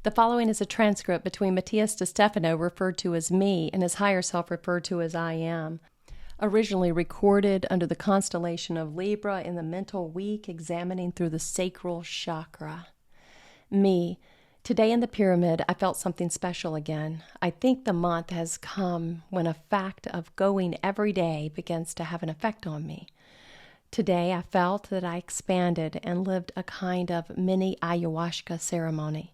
The following is a transcript between Matías De Stefano, referred to as me, and his higher self, referred to as I am. Originally recorded under the constellation of Libra in the mental week, examining through the sacral chakra. Me. Today in the pyramid, I felt something special again. I think the month has come when a fact of going every day begins to have an effect on me. Today, I felt that I expanded and lived a kind of mini ayahuasca ceremony.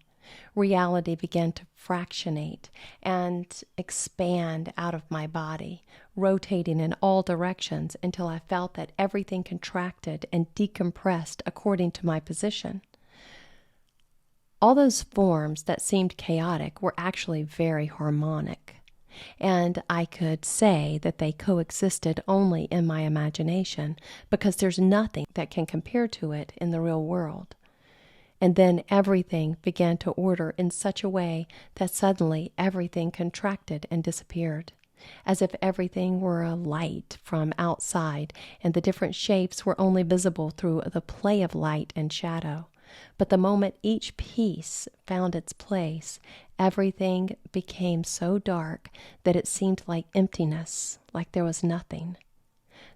Reality began to fractionate and expand out of my body, rotating in all directions until I felt that everything contracted and decompressed according to my position. All those forms that seemed chaotic were actually very harmonic, and I could say that they coexisted only in my imagination because there's nothing that can compare to it in the real world. And then everything began to order in such a way that suddenly everything contracted and disappeared, as if everything were a light from outside and the different shapes were only visible through the play of light and shadow. But the moment each piece found its place, everything became so dark that it seemed like emptiness, like there was nothing.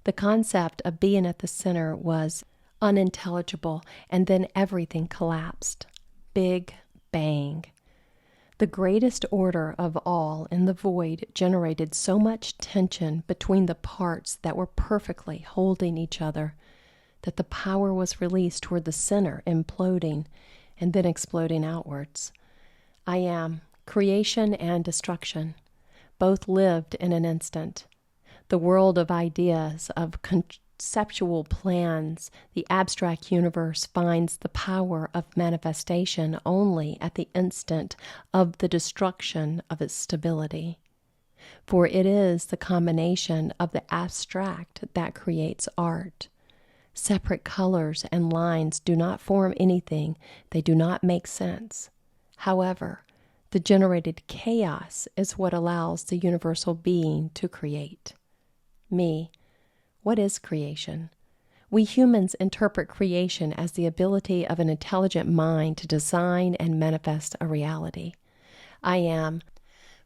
The concept of being at the center was unintelligible, and then everything collapsed. Big bang. The greatest order of all in the void generated so much tension between the parts that were perfectly holding each other that the power was released toward the center, imploding and then exploding outwards. I am creation and destruction. Both lived in an instant. The world of ideas, of conceptual plans, the abstract universe finds the power of manifestation only at the instant of the destruction of its stability. For it is the combination of the abstract that creates art. Separate colors and lines do not form anything, they do not make sense. However, the generated chaos is what allows the universal being to create. Me. What is creation? We humans interpret creation as the ability of an intelligent mind to design and manifest a reality. I am.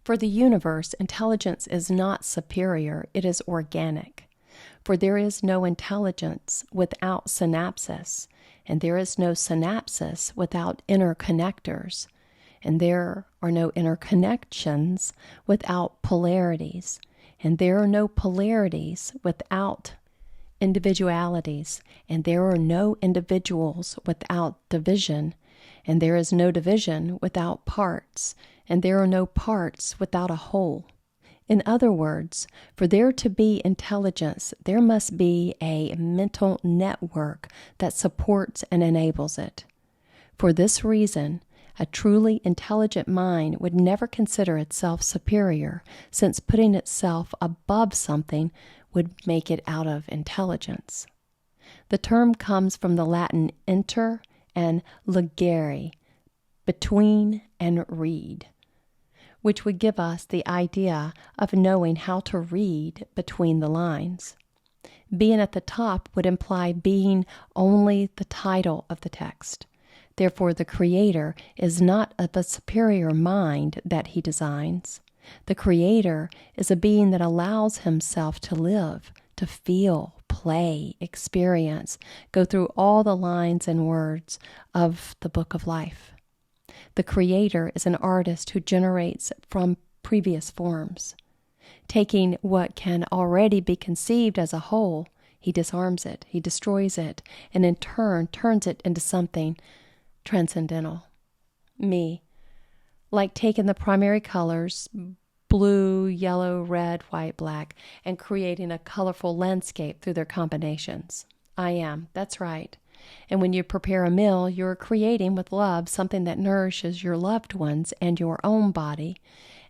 For the universe, intelligence is not superior, it is organic. For there is no intelligence without synapses, and there is no synapses without interconnectors, and there are no interconnections without polarities, and there are no polarities without individualities, and there are no individuals without division, and there is no division without parts, and there are no parts without a whole. In other words, for there to be intelligence, there must be a mental network that supports and enables it. For this reason, a truly intelligent mind would never consider itself superior, since putting itself above something would make it out of intelligence. The term comes from the Latin inter and legere, between and read, which would give us the idea of knowing how to read between the lines. Being at the top would imply being only the title of the text. Therefore, the Creator is not of a superior mind that He designs. The Creator is a being that allows Himself to live, to feel, play, experience, go through all the lines and words of the book of life. The Creator is an artist who generates from previous forms. Taking what can already be conceived as a whole, He disarms it, He destroys it, and in turn turns it into something transcendental. Me. Like taking the primary colors, blue, yellow, red, white, black, and creating a colorful landscape through their combinations. I am. That's right. And when you prepare a meal, you're creating with love something that nourishes your loved ones and your own body.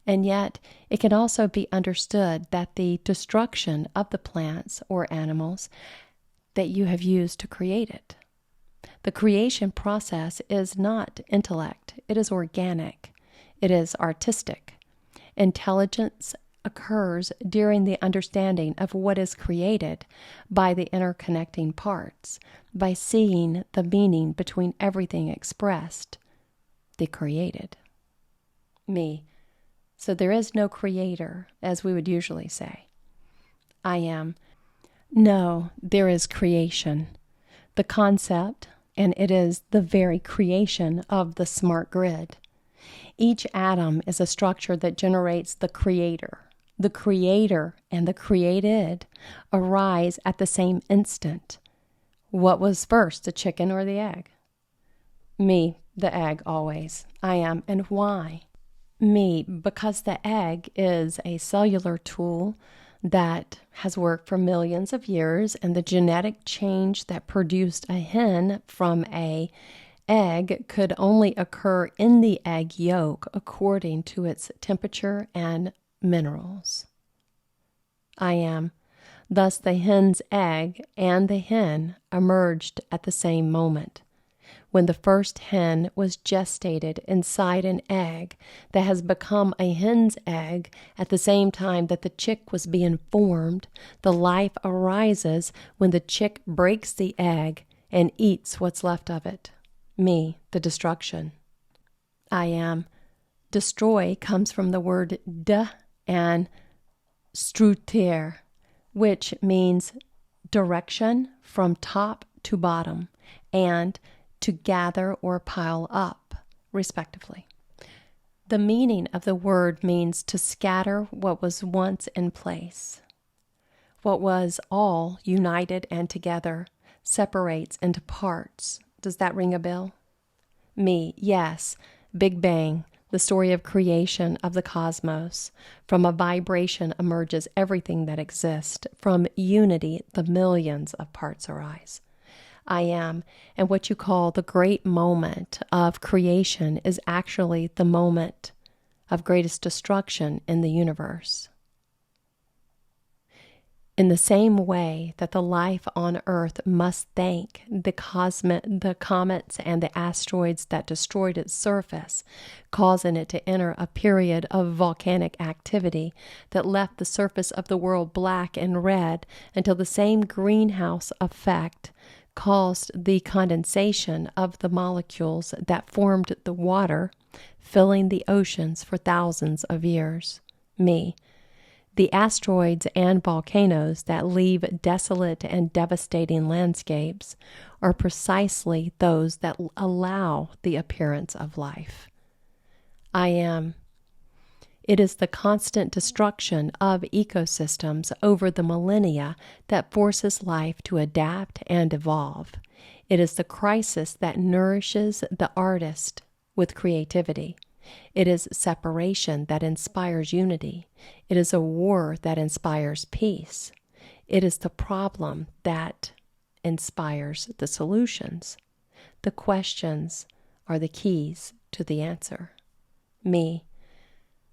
And yet, it can also be understood that the destruction of the plants or animals that you have used to create it. The creation process is not intellect, it is organic, it is artistic. Intelligence occurs during the understanding of what is created by the interconnecting parts, by seeing the meaning between everything expressed, the created. Me. So there is no creator, as we would usually say. I am. No, there is creation. The concept, and it is the very creation of the smart grid. Each atom is a structure that generates the creator. The creator and the created arise at the same instant. What was first, the chicken or the egg? Me, the egg, always. I am. And why? Me, because the egg is a cellular tool that has worked for millions of years, and the genetic change that produced a hen from a egg could only occur in the egg yolk according to its temperature and minerals. I am. Thus the hen's egg and the hen emerged at the same moment. When the first hen was gestated inside an egg that has become a hen's egg at the same time that the chick was being formed, the life arises when the chick breaks the egg and eats what's left of it. Me, the destruction. I am. Destroy comes from the word de and struter, which means direction from top to bottom, and to gather or pile up, respectively. The meaning of the word means to scatter what was once in place. What was all united and together separates into parts. Does that ring a bell? Me, yes. Big Bang, the story of creation of the cosmos. From a vibration emerges everything that exists. From unity, the millions of parts arise. I am, and what you call the great moment of creation is actually the moment of greatest destruction in the universe. In the same way that the life on Earth must thank the comets and the asteroids that destroyed its surface, causing it to enter a period of volcanic activity that left the surface of the world black and red until the same greenhouse effect caused the condensation of the molecules that formed the water, filling the oceans for thousands of years. Me. The asteroids and volcanoes that leave desolate and devastating landscapes are precisely those that allow the appearance of life. I am. It is the constant destruction of ecosystems over the millennia that forces life to adapt and evolve. It is the crisis that nourishes the artist with creativity. It is separation that inspires unity. It is a war that inspires peace. It is the problem that inspires the solutions. The questions are the keys to the answer. Me.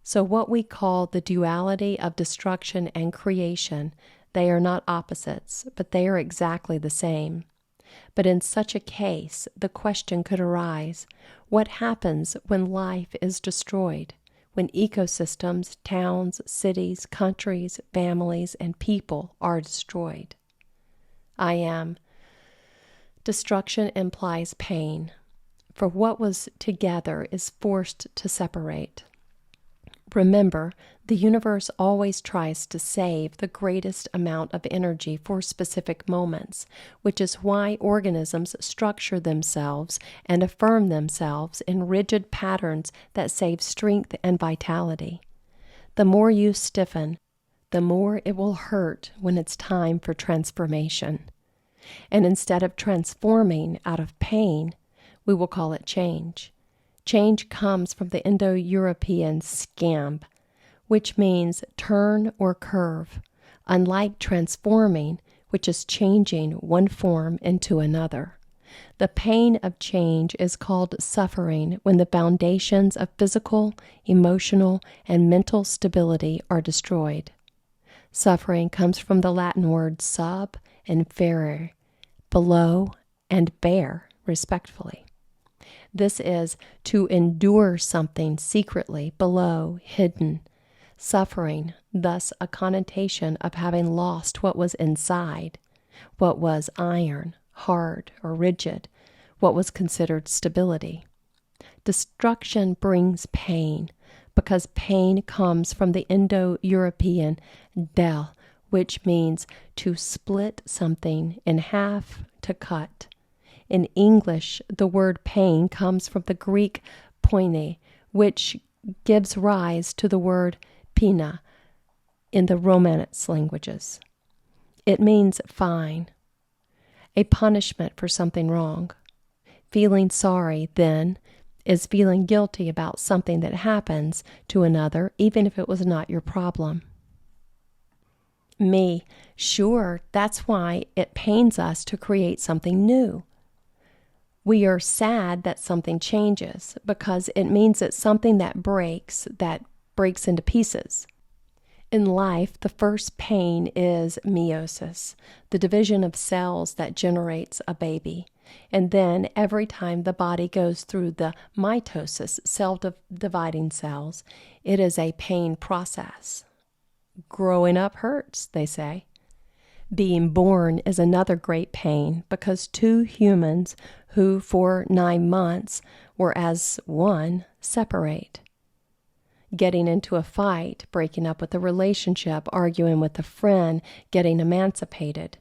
So what we call the duality of destruction and creation, they are not opposites, but they are exactly the same. But in such a case, the question could arise, what happens when life is destroyed, when ecosystems, towns, cities, countries, families, and people are destroyed? I am. Destruction implies pain, for what was together is forced to separate. Remember, the universe always tries to save the greatest amount of energy for specific moments, which is why organisms structure themselves and affirm themselves in rigid patterns that save strength and vitality. The more you stiffen, the more it will hurt when it's time for transformation. And instead of transforming out of pain, we will call it change. Change comes from the Indo-European scamb, which means turn or curve, unlike transforming, which is changing one form into another. The pain of change is called suffering when the foundations of physical, emotional, and mental stability are destroyed. Suffering comes from the Latin words sub and ferere, below and bear, respectively. This is to endure something secretly, below, hidden. Suffering, thus a connotation of having lost what was inside, what was iron, hard, or rigid, what was considered stability. Destruction brings pain, because pain comes from the Indo-European del, which means to split something in half, to cut. In English, the word pain comes from the Greek poine, which gives rise to the word pina in the Romance languages. It means fine, a punishment for something wrong. Feeling sorry, then, is feeling guilty about something that happens to another, even if it was not your problem. Me, sure, that's why it pains us to create something new. We are sad that something changes because it means that something that breaks into pieces. In life, the first pain is meiosis, the division of cells that generates a baby. And then every time the body goes through the mitosis, self-dividing cells, it is a pain process. Growing up hurts, they say. Being born is another great pain because two humans who for 9 months were as one separate. Getting into a fight, breaking up with a relationship, arguing with a friend, getting emancipated.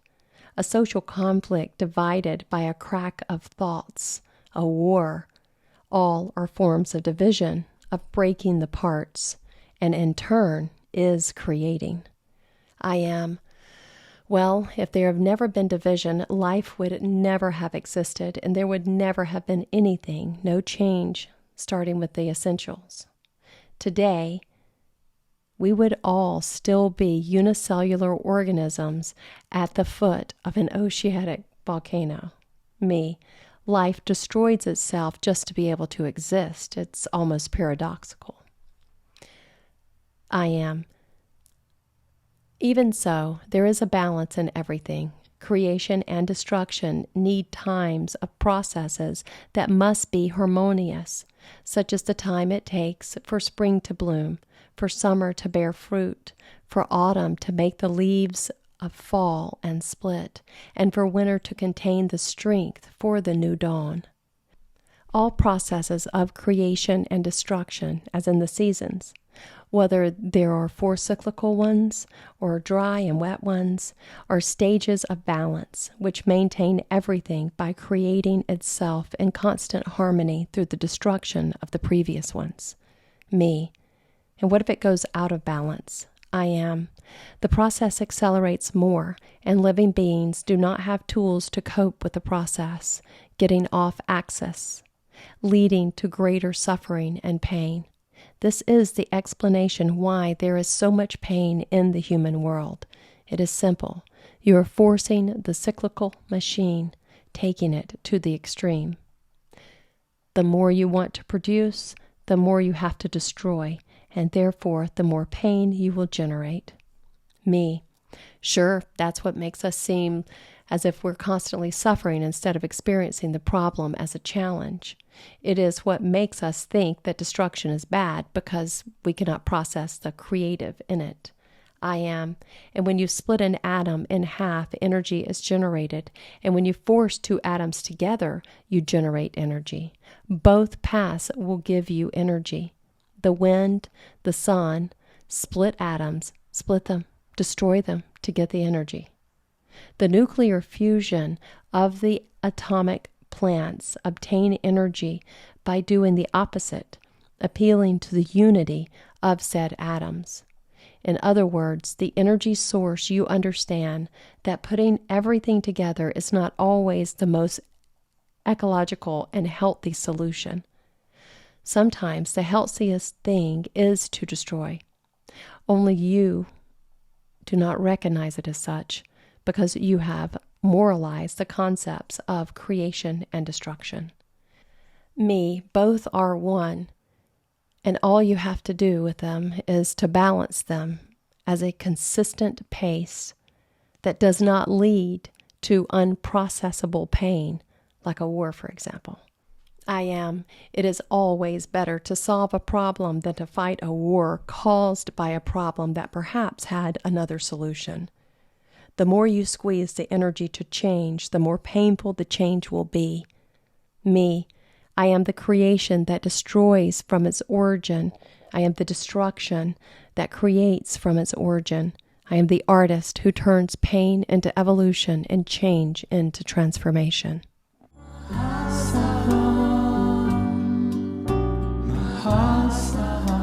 A social conflict divided by a crack of thoughts, a war. All are forms of division, of breaking the parts, and in turn is creating. I am. Well, if there have never been division, life would never have existed, and there would never have been anything, no change, starting with the essentials. Today, we would all still be unicellular organisms at the foot of an oceanic volcano. Me, life destroys itself just to be able to exist. It's almost paradoxical. I am. Even so, there is a balance in everything. Creation and destruction need times of processes that must be harmonious, such as the time it takes for spring to bloom, for summer to bear fruit, for autumn to make the leaves of fall and split, and for winter to contain the strength for the new dawn. All processes of creation and destruction, as in the seasons, whether there are 4 cyclical ones or dry and wet ones, are stages of balance which maintain everything by creating itself in constant harmony through the destruction of the previous ones. Me. And what if it goes out of balance? I am. The process accelerates more, and living beings do not have tools to cope with the process, getting off axis, leading to greater suffering and pain. This is the explanation why there is so much pain in the human world. It is simple. You are forcing the cyclical machine, taking it to the extreme. The more you want to produce, the more you have to destroy, and therefore the more pain you will generate. Me. Sure, that's what makes us seem as if we're constantly suffering instead of experiencing the problem as a challenge. It is what makes us think that destruction is bad because we cannot process the creative in it. I am. And when you split an atom in half, energy is generated. And when you force 2 atoms together, you generate energy. Both paths will give you energy. The wind, the sun, split atoms, split them, destroy them to get the energy. The nuclear fusion of the atomic plants obtain energy by doing the opposite, appealing to the unity of said atoms. In other words, the energy source you understand that putting everything together is not always the most ecological and healthy solution. Sometimes the healthiest thing is to destroy. Only you do not recognize it as such, because you have moralized the concepts of creation and destruction. Me, both are one, and all you have to do with them is to balance them as a consistent pace that does not lead to unprocessable pain, like a war, for example. I am. It is always better to solve a problem than to fight a war caused by a problem that perhaps had another solution. The more you squeeze the energy to change, the more painful the change will be. Me, I am the creation that destroys from its origin. I am the destruction that creates from its origin. I am the artist who turns pain into evolution and change into transformation. Mahasala, Mahasala.